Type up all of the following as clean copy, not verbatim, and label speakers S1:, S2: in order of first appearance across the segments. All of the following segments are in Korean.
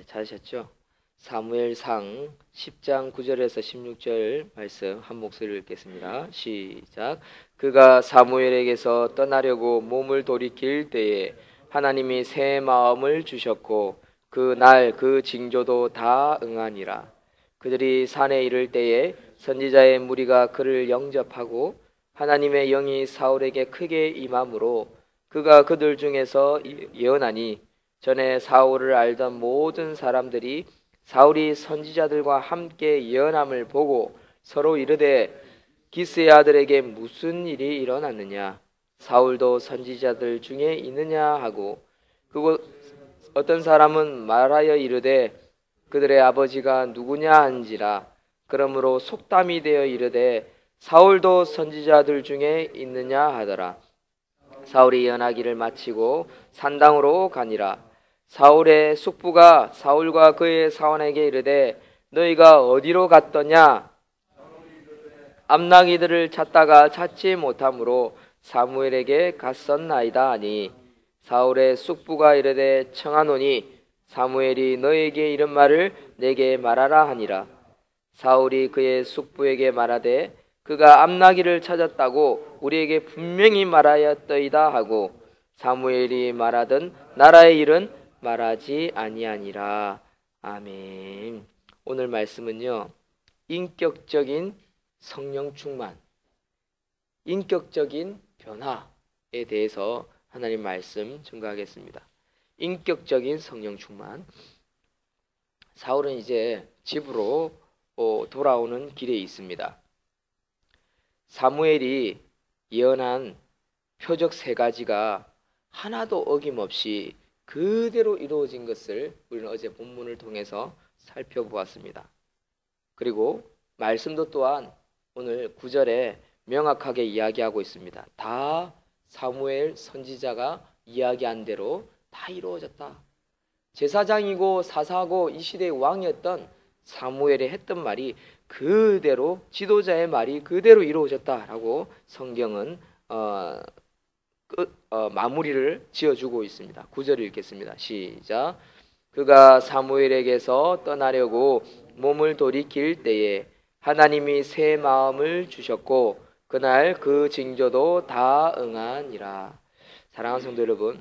S1: 찾으셨죠? 사무엘상 10장 9절에서 16절 말씀 한 목소리로 읽겠습니다. 시작. 그가 사무엘에게서 떠나려고 몸을 돌이킬 때에 하나님이 새 마음을 주셨고 그 날 그 징조도 다 응하니라. 그들이 산에 이를 때에 선지자의 무리가 그를 영접하고 하나님의 영이 사울에게 크게 임함으로 그가 그들 중에서 예언하니 전에 사울을 알던 모든 사람들이 사울이 선지자들과 함께 예언함을 보고 서로 이르되 기스의 아들에게 무슨 일이 일어났느냐, 사울도 선지자들 중에 있느냐 하고, 그곳 어떤 사람은 말하여 이르되 그들의 아버지가 누구냐 한지라. 그러므로 속담이 되어 이르되 사울도 선지자들 중에 있느냐 하더라. 사울이 예언하기를 마치고 산당으로 가니라. 사울의 숙부가 사울과 그의 사원에게 이르되 너희가 어디로 갔더냐? 암나기들을 찾다가 찾지 못하므로 사무엘에게 갔었나이다 하니, 사울의 숙부가 이르되 청하노니 사무엘이 너에게 이런 말을 내게 말하라 하니라. 사울이 그의 숙부에게 말하되 그가 암나기를 찾았다고 우리에게 분명히 말하였더이다 하고, 사무엘이 말하던 나라의 일은 말하지 아니하니라. 아멘. 오늘 말씀은요, 인격적인 성령 충만, 인격적인 변화에 대해서 하나님 말씀 증거하겠습니다. 인격적인 성령 충만. 사울은 이제 집으로 돌아오는 길에 있습니다. 사무엘이 예언한 표적 세 가지가 하나도 어김없이 그대로 이루어진 것을 우리는 어제 본문을 통해서 살펴보았습니다. 그리고 말씀도 또한 오늘 9절에 명확하게 이야기하고 있습니다. 다 사무엘 선지자가 이야기한 대로 다 이루어졌다. 제사장이고 사사고 이 시대의 왕이었던 사무엘이 했던 말이 그대로, 지도자의 말이 그대로 이루어졌다라고 성경은 마무리를 지어주고 있습니다. 9절을 읽겠습니다. 시작. 그가 사무엘에게서 떠나려고 몸을 돌이킬 때에 하나님이 새 마음을 주셨고 그날 그 징조도 다 응하니라. 사랑하는 성도 여러분,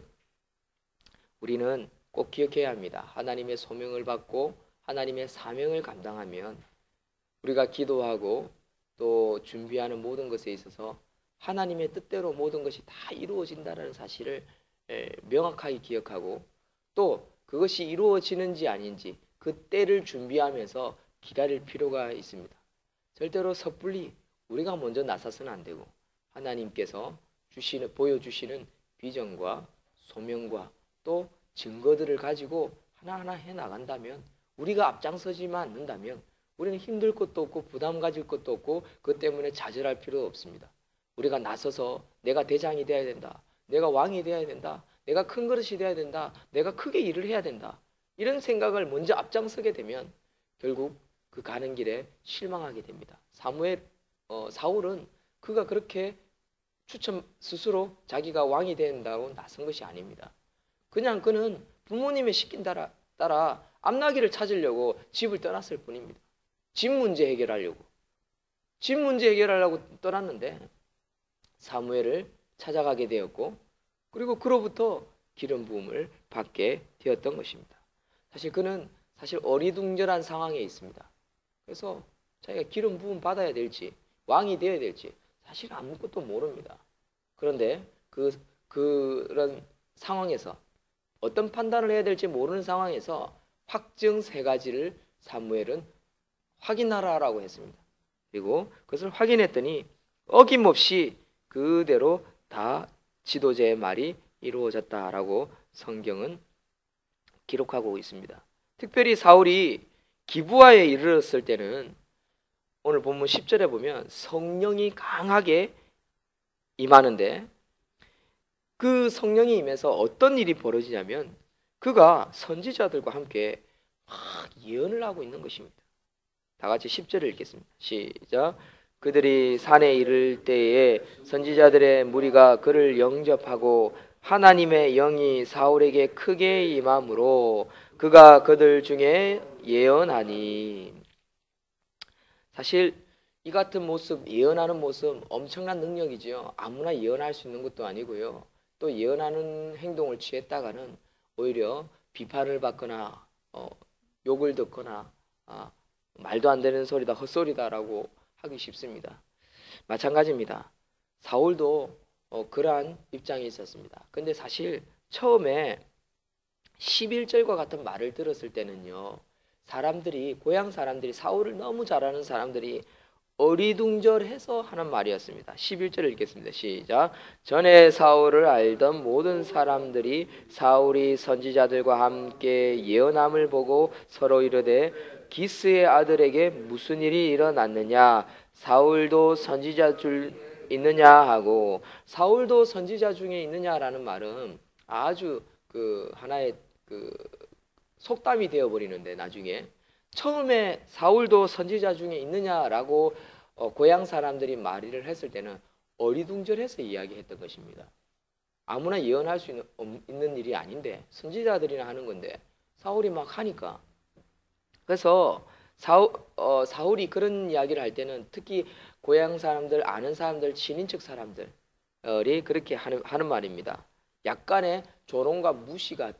S1: 우리는 꼭 기억해야 합니다. 하나님의 소명을 받고 하나님의 사명을 감당하면 우리가 기도하고 또 준비하는 모든 것에 있어서 하나님의 뜻대로 모든 것이 다 이루어진다는 사실을 명확하게 기억하고, 또 그것이 이루어지는지 아닌지 그 때를 준비하면서 기다릴 필요가 있습니다. 절대로 섣불리 우리가 먼저 나서서는 안 되고, 하나님께서 보여주시는 비전과 소명과 또 증거들을 가지고 하나하나 해나간다면, 우리가 앞장서지만 않는다면 우리는 힘들 것도 없고 부담 가질 것도 없고 그것 때문에 좌절할 필요 없습니다. 우리가 나서서 내가 대장이 되어야 된다, 내가 왕이 되어야 된다, 내가 큰 그릇이 되어야 된다, 내가 크게 일을 해야 된다, 이런 생각을 먼저 앞장서게 되면 결국 그 가는 길에 실망하게 됩니다. 사울은 그가 그렇게 스스로 자기가 왕이 된다고 나선 것이 아닙니다. 그냥 그는 부모님의 시킨 따라 암나기를 찾으려고 집을 떠났을 뿐입니다. 집 문제 해결하려고 떠났는데 사무엘을 찾아가게 되었고, 그리고 그로부터 기름 부음을 받게 되었던 것입니다. 그는 어리둥절한 상황에 있습니다. 그래서 자기가 기름 부음 받아야 될지 왕이 되어야 될지 사실 아무것도 모릅니다. 그런데 그런 상황에서 어떤 판단을 해야 될지 모르는 상황에서 확증 세 가지를 사무엘은 확인하라라고 했습니다. 그리고 그것을 확인했더니 어김없이 그대로 다 지도자의 말이 이루어졌다라고 성경은 기록하고 있습니다. 특별히 사울이 기브아에 이르렀을 때는 오늘 본문 10절에 보면 성령이 강하게 임하는데, 그 성령이 임해서 어떤 일이 벌어지냐면 그가 선지자들과 함께 막 예언을 하고 있는 것입니다. 다 같이 10절을 읽겠습니다. 시작. 그들이 산에 이를 때에 선지자들의 무리가 그를 영접하고 하나님의 영이 사울에게 크게 임함으로 그가 그들 중에 예언하니. 사실 이 같은 모습, 예언하는 모습 엄청난 능력이지요. 아무나 예언할 수 있는 것도 아니고요. 또 예언하는 행동을 취했다가는 오히려 비판을 받거나 욕을 듣거나 말도 안 되는 소리다, 헛소리다라고 하기 쉽습니다. 마찬가지입니다. 사울도 그러한 입장이 있었습니다. 근데 사실 처음에 11절과 같은 말을 들었을 때는요, 고향 사람들이, 사울을 너무 잘 아는 사람들이 어리둥절해서 하는 말이었습니다. 11절을 읽겠습니다. 시작. 전에 사울을 알던 모든 사람들이 사울이 선지자들과 함께 예언함을 보고 서로 이르되 기스의 아들에게 무슨 일이 일어났느냐, 사울도 선지자 줄 있느냐 하고, 사울도 선지자 중에 있느냐라는 말은 아주 하나의 속담이 되어버리는데, 나중에 처음에 사울도 선지자 중에 있느냐라고 고향 사람들이 말을 했을 때는 어리둥절해서 이야기했던 것입니다. 아무나 예언할 수 있는 일이 아닌데, 선지자들이나 하는 건데 사울이 막 하니까. 그래서 사울이 그런 이야기를 할 때는 특히 고향 사람들, 아는 사람들, 친인척 사람들이 그렇게 하는 말입니다. 약간의 조롱과 무시가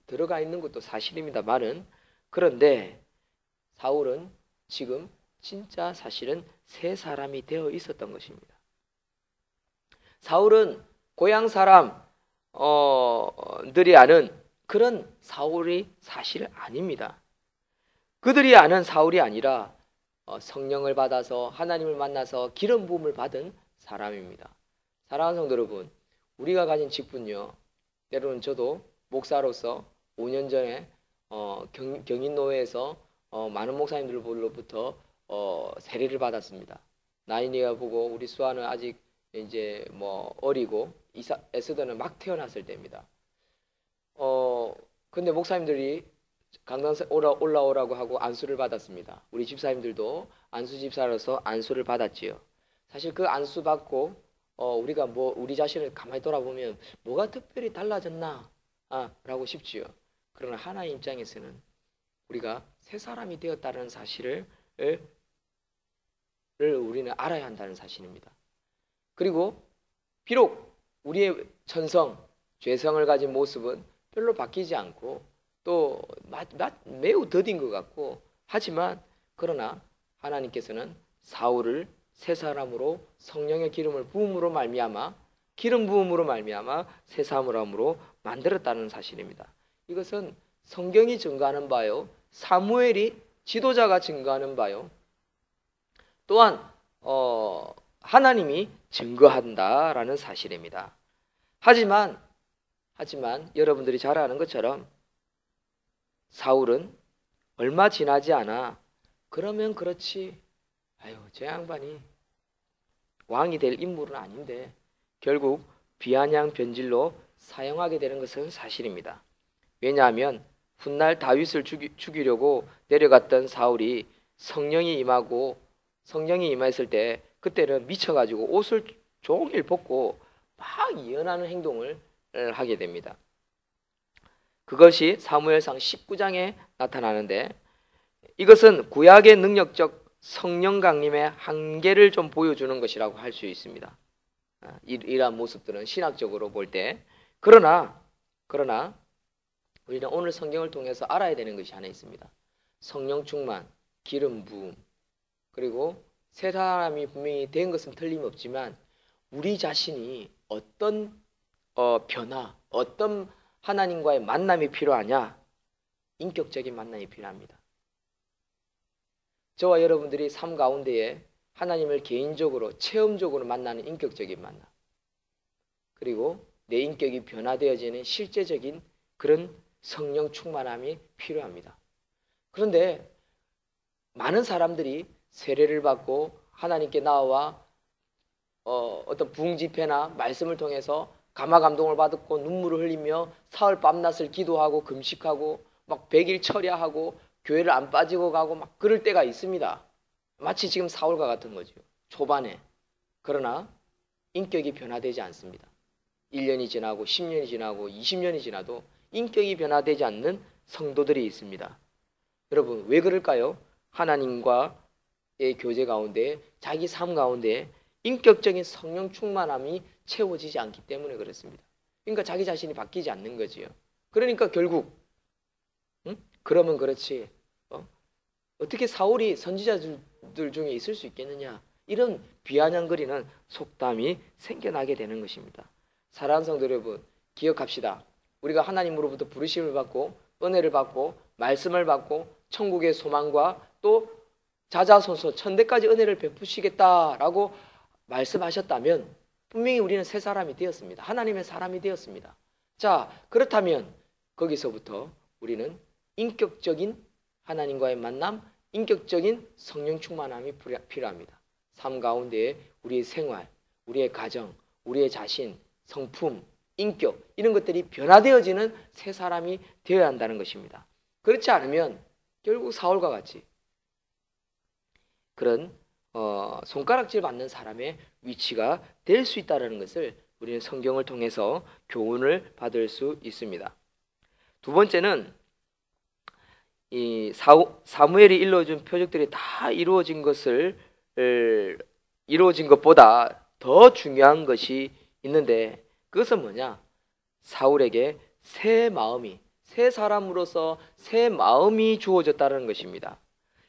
S1: 들어가 있는 것도 사실입니다만은, 그런데 사울은 지금 진짜 사실은 새 사람이 되어 있었던 것입니다. 사울은 고향 사람들이 아는 그런 사울이 사실 아닙니다. 그들이 아는 사울이 아니라 성령을 받아서 하나님을 만나서 기름 부음을 받은 사람입니다. 사랑하는 성도 여러분, 우리가 가진 직분요, 때로는 저도 목사로서 5년 전에 경인노회에서 많은 목사님들로부터 세례를 받았습니다. 나인이가 보고 우리 수아는 아직 이제 어리고 에스더는 막 태어났을 때입니다. 근데 목사님들이 강단에 올라오라고 하고 안수를 받았습니다. 우리 집사님들도 안수 집사로서 안수를 받았지요. 사실 그 안수 받고 우리가 우리 자신을 가만히 돌아보면 뭐가 특별히 달라졌나 라고 싶지요. 그러나 하나님 입장에서는 우리가 새 사람이 되었다는 사실을 우리는 알아야 한다는 사실입니다. 그리고 비록 우리의 천성, 죄성을 가진 모습은 별로 바뀌지 않고 또 매우 더딘 것 같고, 하지만 그러나 하나님께서는 사울을 새 사람으로 성령의 기름 부음으로 말미암아 새 사람으로 만들었다는 사실입니다. 이것은 성경이 증거하는 바요, 사무엘이 지도자가 증거하는 바요, 또한 하나님이 증거한다라는 사실입니다. 하지만 여러분들이 잘 아는 것처럼 사울은 얼마 지나지 않아 그러면 그렇지, 저 양반이 왕이 될 인물은 아닌데 결국 비아냥 변질로 사용하게 되는 것은 사실입니다. 왜냐하면 훗날 다윗을 죽이려고 내려갔던 사울이 성령이 임했을 때 그때는 미쳐가지고 옷을 종일 벗고 막 예언하는 행동을 하게 됩니다. 그것이 사무엘상 19장에 나타나는데, 이것은 구약의 능력적 성령 강림의 한계를 좀 보여주는 것이라고 할 수 있습니다. 이러한 모습들은 신학적으로 볼 때. 그러나 우리는 오늘 성경을 통해서 알아야 되는 것이 하나 있습니다. 성령 충만, 기름 부음, 그리고 새 사람이 분명히 된 것은 틀림없지만 우리 자신이 어떤 변화, 어떤 하나님과의 만남이 필요하냐? 인격적인 만남이 필요합니다. 저와 여러분들이 삶 가운데에 하나님을 개인적으로 체험적으로 만나는 인격적인 만남, 그리고 내 인격이 변화되어지는 실제적인 그런 성령 충만함이 필요합니다. 그런데 많은 사람들이 세례를 받고 하나님께 나와 어떤 부흥 집회나 말씀을 통해서 감화 감동을 받았고 눈물을 흘리며 사흘 밤낮을 기도하고 금식하고 막 100일 철야하고 교회를 안 빠지고 가고 막 그럴 때가 있습니다. 마치 지금 사울과 같은 거죠. 초반에. 그러나 인격이 변화되지 않습니다. 1년이 지나고 10년이 지나고 20년이 지나도 인격이 변화되지 않는 성도들이 있습니다. 여러분, 왜 그럴까요? 하나님과의 교제 가운데, 자기 삶 가운데 인격적인 성령 충만함이 채워지지 않기 때문에 그렇습니다. 그러니까 자기 자신이 바뀌지 않는 거지요. 그러니까 결국 그러면 그렇지, 어떻게 사울이 선지자들 중에 있을 수 있겠느냐, 이런 비아냥거리는 속담이 생겨나게 되는 것입니다. 사랑하는 성도 여러분, 기억합시다. 우리가 하나님으로부터 부르심을 받고 은혜를 받고 말씀을 받고 천국의 소망과 또 자자손손 천대까지 은혜를 베푸시겠다라고 말씀하셨다면 분명히 우리는 새 사람이 되었습니다. 하나님의 사람이 되었습니다. 자, 그렇다면 거기서부터 우리는 인격적인 하나님과의 만남, 인격적인 성령 충만함이 필요합니다. 삶 가운데에 우리의 생활, 우리의 가정, 우리의 자신, 성품, 인격, 이런 것들이 변화되어지는 새 사람이 되어야 한다는 것입니다. 그렇지 않으면 결국 사울과 같이 그런 손가락질 받는 사람의 위치가 될 수 있다는 것을 우리는 성경을 통해서 교훈을 받을 수 있습니다. 두 번째는 이 사무엘이 일러준 표적들이 다 이루어진 것보다 더 중요한 것이 있는데, 그것은 뭐냐? 사울에게 새 마음이, 새 사람으로서 새 마음이 주어졌다는 것입니다.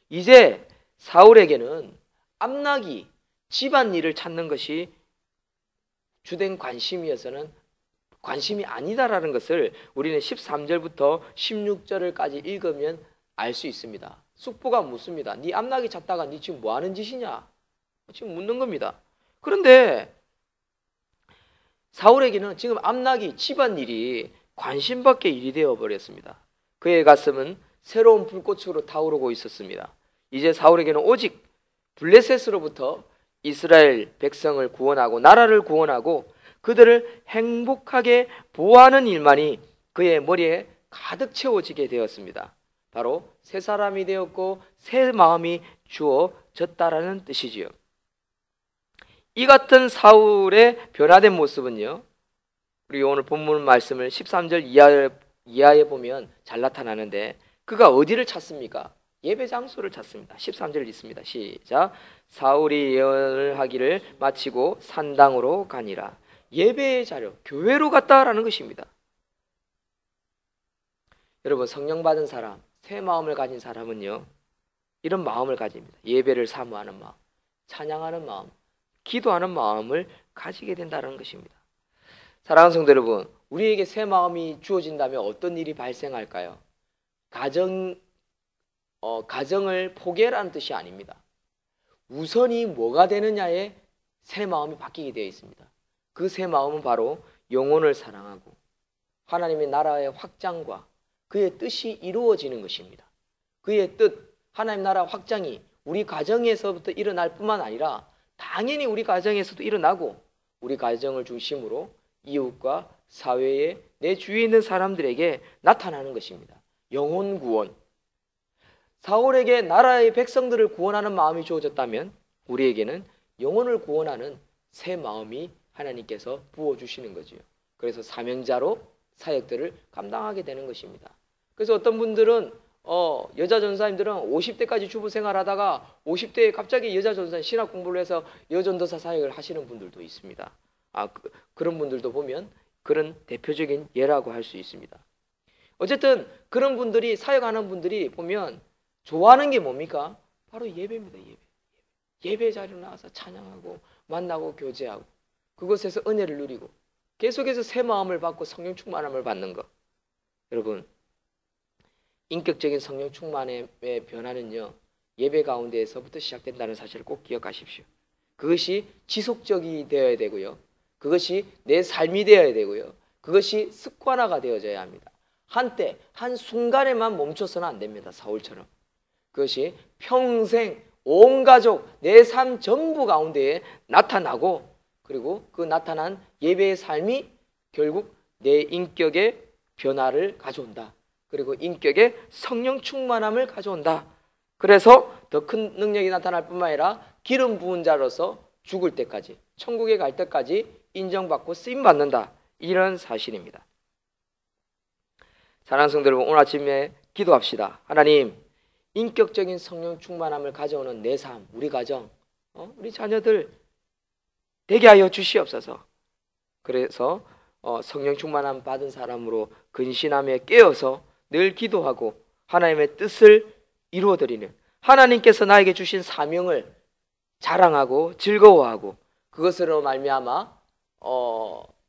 S1: 이제 사울에게는 암나기, 집안일을 찾는 것이 주된 관심이어서는 관심이 아니다라는 것을 우리는 13절부터 16절까지 읽으면 알 수 있습니다. 숙부가 묻습니다. 네 암나기 찾다가 네 지금 뭐 하는 짓이냐? 지금 묻는 겁니다. 그런데 사울에게는 지금 암나기 집안일이 관심 밖의 일이 되어버렸습니다. 그의 가슴은 새로운 불꽃으로 타오르고 있었습니다. 이제 사울에게는 오직 블레셋으로부터 이스라엘 백성을 구원하고 나라를 구원하고 그들을 행복하게 보호하는 일만이 그의 머리에 가득 채워지게 되었습니다. 바로 새 사람이 되었고 새 마음이 주어졌다라는 뜻이지요. 이 같은 사울의 변화된 모습은요, 우리 오늘 본문 말씀을 13절 이하에 보면 잘 나타나는데, 그가 어디를 찾습니까? 예배 장소를 찾습니다. 13절 있습니다. 시작. 사울이 예언을 하기를 마치고 산당으로 가니라. 예배의 자료, 교회로 갔다라는 것입니다. 여러분, 성령 받은 사람, 새 마음을 가진 사람은요, 이런 마음을 가집니다. 예배를 사모하는 마음, 찬양하는 마음, 기도하는 마음을 가지게 된다는 것입니다. 사랑하는 성도 여러분, 우리에게 새 마음이 주어진다면 어떤 일이 발생할까요? 가정을 포기하라는 뜻이 아닙니다. 우선이 뭐가 되느냐에 새 마음이 바뀌게 되어 있습니다. 그 새 마음은 바로 영혼을 사랑하고 하나님의 나라의 확장과 그의 뜻이 이루어지는 것입니다. 그의 뜻, 하나님 나라 확장이 우리 가정에서부터 일어날 뿐만 아니라 당연히 우리 가정에서도 일어나고 우리 가정을 중심으로 이웃과 사회에 내 주위에 있는 사람들에게 나타나는 것입니다. 영혼 구원. 사울에게 나라의 백성들을 구원하는 마음이 주어졌다면 우리에게는 영혼을 구원하는 새 마음이 하나님께서 부어주시는 거지요. 그래서 사명자로 사역들을 감당하게 되는 것입니다. 그래서 어떤 분들은 여자 전사님들은 50대까지 주부 생활하다가 50대에 갑자기 여자 전사 신학 공부를 해서 여전도사 사역을 하시는 분들도 있습니다. 그런 분들도 보면 그런 대표적인 예라고 할 수 있습니다. 어쨌든 그런 분들이, 사역하는 분들이 보면 좋아하는 게 뭡니까? 바로 예배입니다. 예배 자리로 나와서 찬양하고 만나고 교제하고 그곳에서 은혜를 누리고 계속해서 새 마음을 받고 성령 충만함을 받는 것. 여러분, 인격적인 성령 충만의 변화는요, 예배 가운데에서부터 시작된다는 사실을 꼭 기억하십시오. 그것이 지속적이 되어야 되고요, 그것이 내 삶이 되어야 되고요, 그것이 습관화가 되어져야 합니다. 한때 한순간에만 멈춰서는 안 됩니다. 사울처럼. 그것이 평생 온 가족 내 삶 전부 가운데에 나타나고, 그리고 그 나타난 예배의 삶이 결국 내 인격의 변화를 가져온다. 그리고 인격의 성령 충만함을 가져온다. 그래서 더 큰 능력이 나타날 뿐만 아니라 기름 부은 자로서 죽을 때까지, 천국에 갈 때까지 인정받고 쓰임받는다. 이런 사실입니다. 사랑하는 성도 여러분, 오늘 아침에 기도합시다. 하나님, 인격적인 성령 충만함을 가져오는 내 삶, 우리 가정, 우리 자녀들 되게 하여 주시옵소서. 그래서 성령 충만함 받은 사람으로 근신하며 깨어서 늘 기도하고 하나님의 뜻을 이루어드리는, 하나님께서 나에게 주신 사명을 자랑하고 즐거워하고, 그것으로 말미암아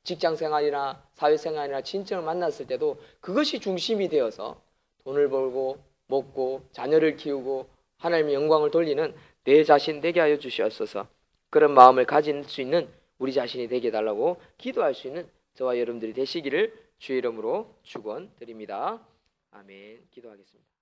S1: 직장생활이나 사회생활이나 친척을 만났을 때도 그것이 중심이 되어서 돈을 벌고 먹고 자녀를 키우고 하나님의 영광을 돌리는 내 자신 되게 하여 주시옵소서. 그런 마음을 가질 수 있는 우리 자신이 되게 해달라고 기도할 수 있는 저와 여러분들이 되시기를 주의 이름으로 축원드립니다. 아멘. 기도하겠습니다.